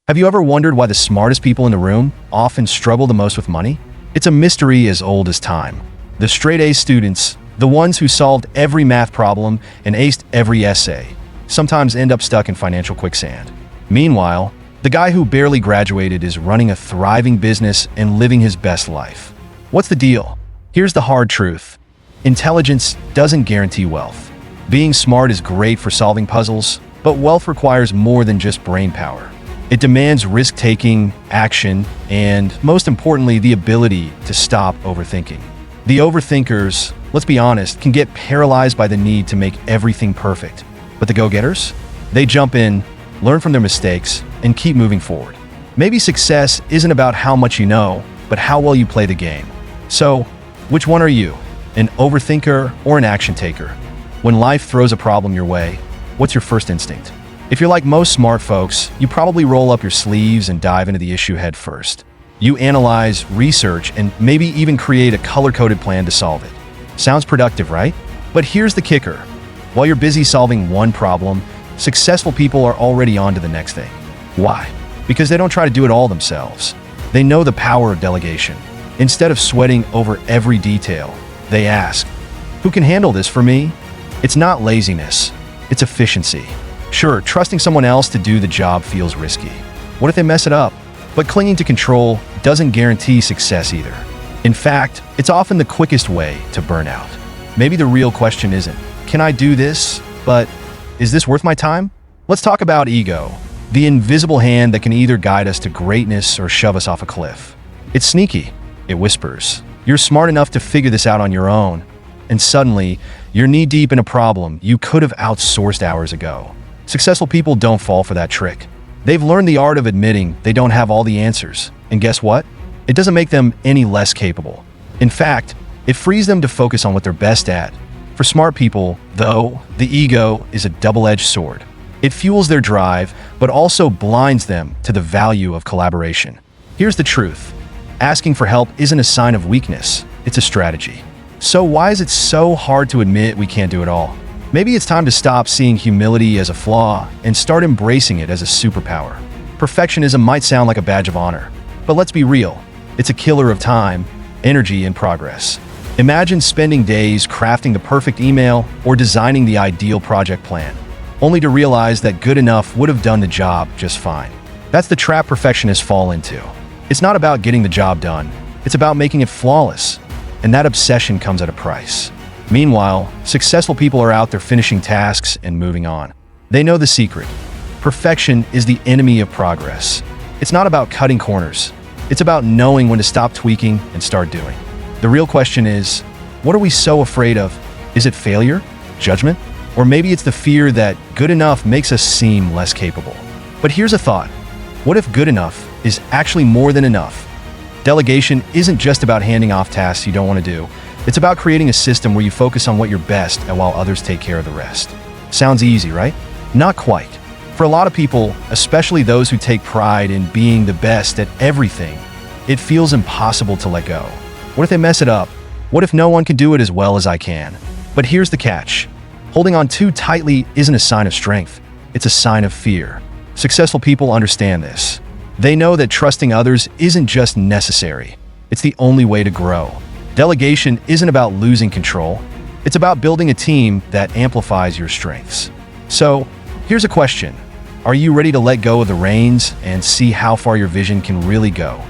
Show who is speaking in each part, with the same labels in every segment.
Speaker 1: Have you ever wondered why the smartest people in the room often struggle the most with money? It's a mystery as old as time. The straight-A students, the ones who solved every math problem and aced every essay, sometimes end up stuck in financial quicksand. Meanwhile, the guy who barely graduated is running a thriving business and living his best life. What's the deal? Here's the hard truth. Intelligence doesn't guarantee wealth. Being smart is great for solving puzzles, but wealth requires more than just brain power. It demands risk-taking, action, and, most importantly, the ability to stop overthinking. The overthinkers, let's be honest, can get paralyzed by the need to make everything perfect. But the go-getters? They jump in, learn from their mistakes, and keep moving forward. Maybe success isn't about how much you know, but how well you play the game. So, which one are you? An overthinker or an action taker? When life throws a problem your way, what's your first instinct? If you're like most smart folks, you probably roll up your sleeves and dive into the issue head first. You analyze, research, and maybe even create a color-coded plan to solve it. Sounds productive, right? But here's the kicker. While you're busy solving one problem, successful people are already on to the next thing. Why? Because they don't try to do it all themselves. They know the power of delegation. Instead of sweating over every detail, they ask, "Who can handle this for me?" It's not laziness, it's efficiency. Sure, trusting someone else to do the job feels risky. What if they mess it up? But clinging to control doesn't guarantee success either. In fact, it's often the quickest way to burn out. Maybe the real question isn't, can I do this? But is this worth my time? Let's talk about ego, the invisible hand that can either guide us to greatness or shove us off a cliff. It's sneaky. It whispers, "You're smart enough to figure this out on your own." And suddenly, you're knee-deep in a problem you could have outsourced hours ago. Successful people don't fall for that trick. They've learned the art of admitting they don't have all the answers. And guess what? It doesn't make them any less capable. In fact, it frees them to focus on what they're best at. For smart people, though, the ego is a double-edged sword. It fuels their drive, but also blinds them to the value of collaboration. Here's the truth. Asking for help isn't a sign of weakness, it's a strategy. So why is it so hard to admit we can't do it all? Maybe it's time to stop seeing humility as a flaw and start embracing it as a superpower. Perfectionism might sound like a badge of honor, but let's be real. It's a killer of time, energy, and progress. Imagine spending days crafting the perfect email or designing the ideal project plan, only to realize that good enough would have done the job just fine. That's the trap perfectionists fall into. It's not about getting the job done, it's about making it flawless, and that obsession comes at a price. Meanwhile, successful people are out there finishing tasks and moving on. They know the secret. Perfection is the enemy of progress. It's not about cutting corners. It's about knowing when to stop tweaking and start doing. The real question is, what are we so afraid of? Is it failure? Judgment? Or maybe it's the fear that good enough makes us seem less capable. But here's a thought. What if good enough is actually more than enough? Delegation isn't just about handing off tasks you don't want to do. It's about creating a system where you focus on what you're best at while others take care of the rest. Sounds easy, right? Not quite. For a lot of people, especially those who take pride in being the best at everything, it feels impossible to let go. What if they mess it up? What if no one can do it as well as I can? But here's the catch. Holding on too tightly isn't a sign of strength. It's a sign of fear. Successful people understand this. They know that trusting others isn't just necessary. It's the only way to grow. Delegation isn't about losing control. It's about building a team that amplifies your strengths. So, here's a question. Are you ready to let go of the reins and see how far your vision can really go?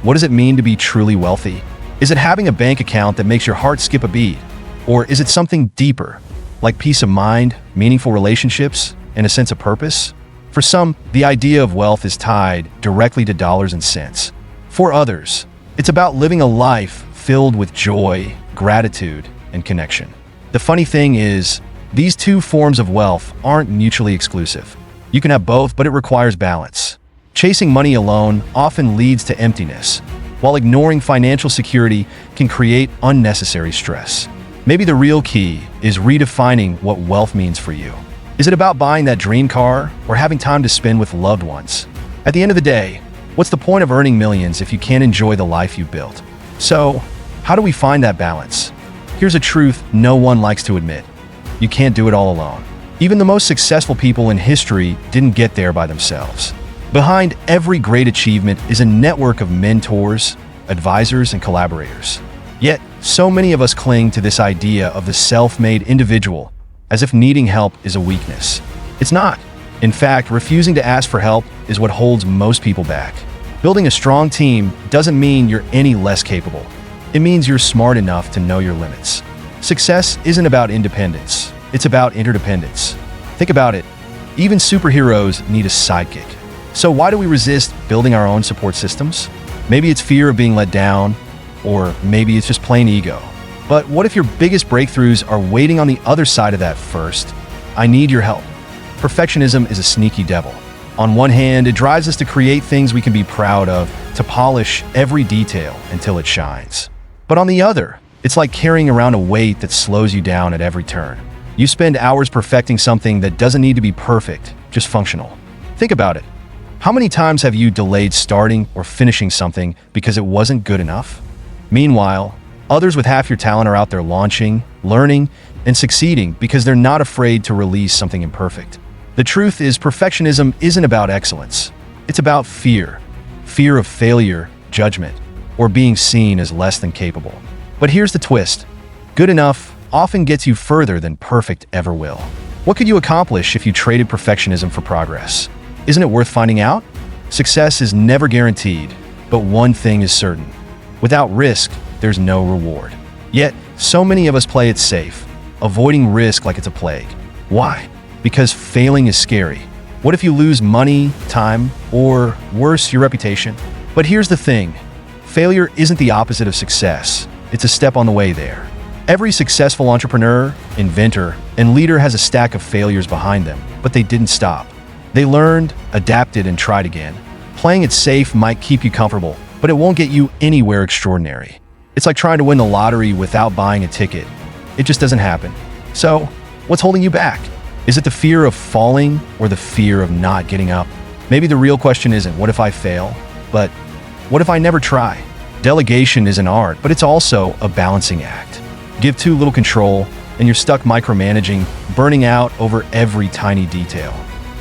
Speaker 1: What does it mean to be truly wealthy? Is it having a bank account that makes your heart skip a beat? Or is it something deeper, like peace of mind, meaningful relationships, and a sense of purpose? For some, the idea of wealth is tied directly to dollars and cents. For others, it's about living a life filled with joy, gratitude, and connection. The funny thing is, these two forms of wealth aren't mutually exclusive. You can have both, but it requires balance. Chasing money alone often leads to emptiness, while ignoring financial security can create unnecessary stress. Maybe the real key is redefining what wealth means for you. Is it about buying that dream car or having time to spend with loved ones? At the end of the day, what's the point of earning millions if you can't enjoy the life you've built? So, how do we find that balance? Here's a truth no one likes to admit. You can't do it all alone. Even the most successful people in history didn't get there by themselves. Behind every great achievement is a network of mentors, advisors, and collaborators. Yet, so many of us cling to this idea of the self-made individual as if needing help is a weakness. It's not. In fact, refusing to ask for help is what holds most people back. Building a strong team doesn't mean you're any less capable. It means you're smart enough to know your limits. Success isn't about independence. It's about interdependence. Think about it. Even superheroes need a sidekick. So why do we resist building our own support systems? Maybe it's fear of being let down, or maybe it's just plain ego. But what if your biggest breakthroughs are waiting on the other side of that first? I need your help. Perfectionism is a sneaky devil. On one hand, it drives us to create things we can be proud of, to polish every detail until it shines. But on the other, it's like carrying around a weight that slows you down at every turn. You spend hours perfecting something that doesn't need to be perfect, just functional. Think about it. How many times have you delayed starting or finishing something because it wasn't good enough? Meanwhile, others with half your talent are out there launching, learning, and succeeding because they're not afraid to release something imperfect. The truth is, perfectionism isn't about excellence. It's about fear. Fear of failure, judgment, or being seen as less than capable. But here's the twist. Good enough often gets you further than perfect ever will. What could you accomplish if you traded perfectionism for progress? Isn't it worth finding out? Success is never guaranteed, but one thing is certain. Without risk, there's no reward. Yet, so many of us play it safe, avoiding risk like it's a plague. Why? Because failing is scary. What if you lose money, time, or worse, your reputation? But here's the thing. Failure isn't the opposite of success. It's a step on the way there. Every successful entrepreneur, inventor, and leader has a stack of failures behind them, but they didn't stop. They learned, adapted, and tried again. Playing it safe might keep you comfortable, but it won't get you anywhere extraordinary. It's like trying to win the lottery without buying a ticket. It just doesn't happen. So, what's holding you back? Is it the fear of falling or the fear of not getting up? Maybe the real question isn't, what if I fail? But what if I never try? Delegation is an art, but it's also a balancing act. Give too little control, and you're stuck micromanaging, burning out over every tiny detail.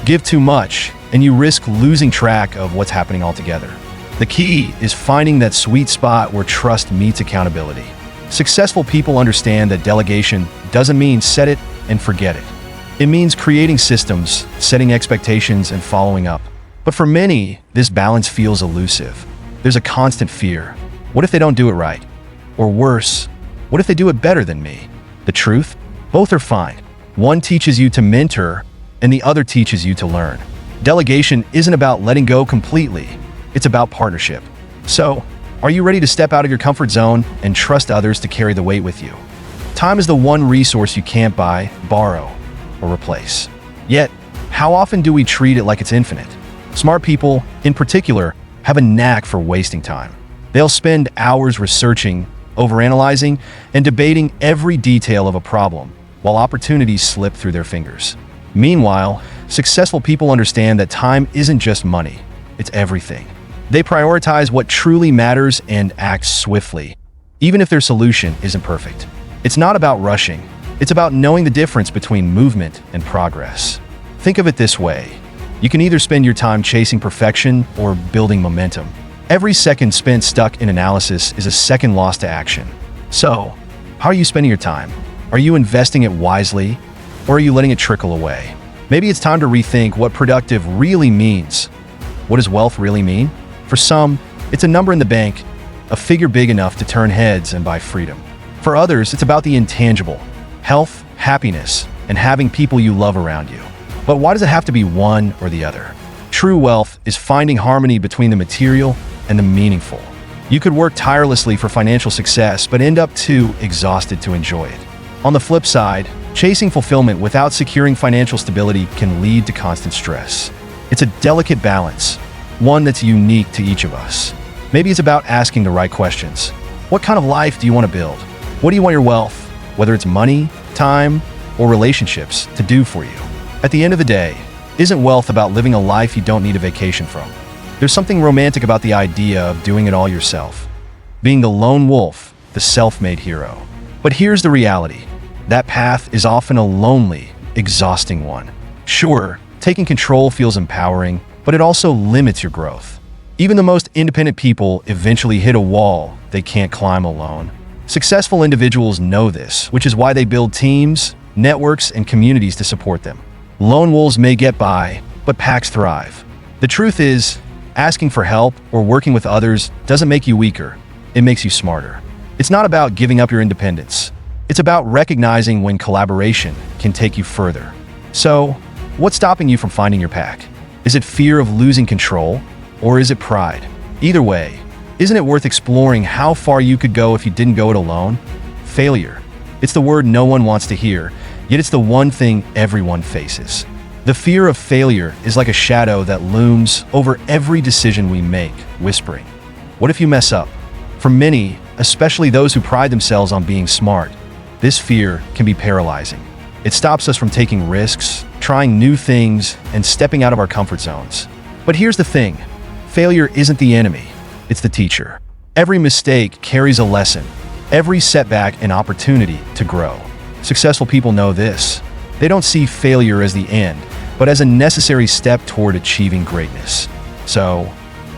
Speaker 1: Give too much, and you risk losing track of what's happening altogether. The key is finding that sweet spot where trust meets accountability. Successful people understand that delegation doesn't mean set it and forget it. It means creating systems, setting expectations, and following up. But for many, this balance feels elusive. There's a constant fear. What if they don't do it right? Or worse, what if they do it better than me? The truth? Both are fine. One teaches you to mentor, and the other teaches you to learn. Delegation isn't about letting go completely. It's about partnership. So, are you ready to step out of your comfort zone and trust others to carry the weight with you? Time is the one resource you can't buy, borrow, or replace. Yet, how often do we treat it like it's infinite? Smart people, in particular, have a knack for wasting time. They'll spend hours researching, overanalyzing, and debating every detail of a problem, while opportunities slip through their fingers. Meanwhile, successful people understand that time isn't just money, it's everything. They prioritize what truly matters and act swiftly, even if their solution isn't perfect. It's not about rushing. It's about knowing the difference between movement and progress. Think of it this way. You can either spend your time chasing perfection or building momentum. Every second spent stuck in analysis is a second lost to action. So, how are you spending your time? Are you investing it wisely, or are you letting it trickle away? Maybe it's time to rethink what productive really means. What does wealth really mean? For some, it's a number in the bank, a figure big enough to turn heads and buy freedom. For others, it's about the intangible, health, happiness, and having people you love around you. But why does it have to be one or the other? True wealth is finding harmony between the material and the meaningful. You could work tirelessly for financial success, but end up too exhausted to enjoy it. On the flip side, chasing fulfillment without securing financial stability can lead to constant stress. It's a delicate balance, one that's unique to each of us. Maybe it's about asking the right questions. What kind of life do you want to build? What do you want your wealth, whether it's money, time, or relationships, to do for you? At the end of the day, isn't wealth about living a life you don't need a vacation from? There's something romantic about the idea of doing it all yourself, being the lone wolf, the self-made hero. But here's the reality. That path is often a lonely, exhausting one. Sure, taking control feels empowering, but it also limits your growth. Even the most independent people eventually hit a wall they can't climb alone. Successful individuals know this, which is why they build teams, networks, and communities to support them. Lone wolves may get by, but packs thrive. The truth is, asking for help or working with others doesn't make you weaker, it makes you smarter. It's not about giving up your independence. It's about recognizing when collaboration can take you further. So, what's stopping you from finding your pack? Is it fear of losing control, or is it pride? Either way, isn't it worth exploring how far you could go if you didn't go it alone? Failure. It's the word no one wants to hear, yet it's the one thing everyone faces. The fear of failure is like a shadow that looms over every decision we make, whispering, "What if you mess up?" For many, especially those who pride themselves on being smart, this fear can be paralyzing. It stops us from taking risks, trying new things, and stepping out of our comfort zones. But here's the thing, failure isn't the enemy, it's the teacher. Every mistake carries a lesson, every setback an opportunity to grow. Successful people know this. They don't see failure as the end, but as a necessary step toward achieving greatness. So,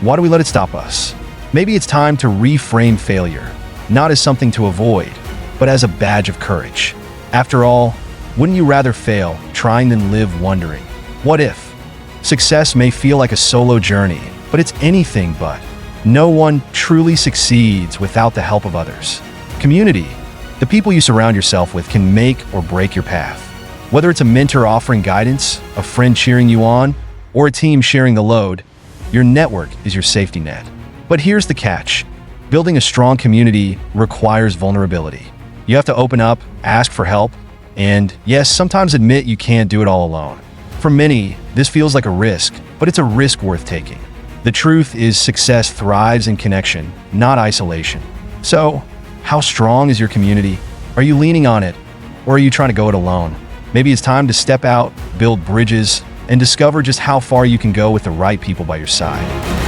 Speaker 1: why do we let it stop us? Maybe it's time to reframe failure, not as something to avoid, but as a badge of courage. After all, wouldn't you rather fail trying than live wondering, what if? Success may feel like a solo journey, but it's anything but. No one truly succeeds without the help of others. Community, the people you surround yourself with, can make or break your path. Whether it's a mentor offering guidance, a friend cheering you on, or a team sharing the load, your network is your safety net. But here's the catch. Building a strong community requires vulnerability. You have to open up, ask for help, and yes, sometimes admit you can't do it all alone. For many, this feels like a risk, but it's a risk worth taking. The truth is, success thrives in connection, not isolation. So, how strong is your community? Are you leaning on it, or are you trying to go it alone? Maybe it's time to step out, build bridges, and discover just how far you can go with the right people by your side.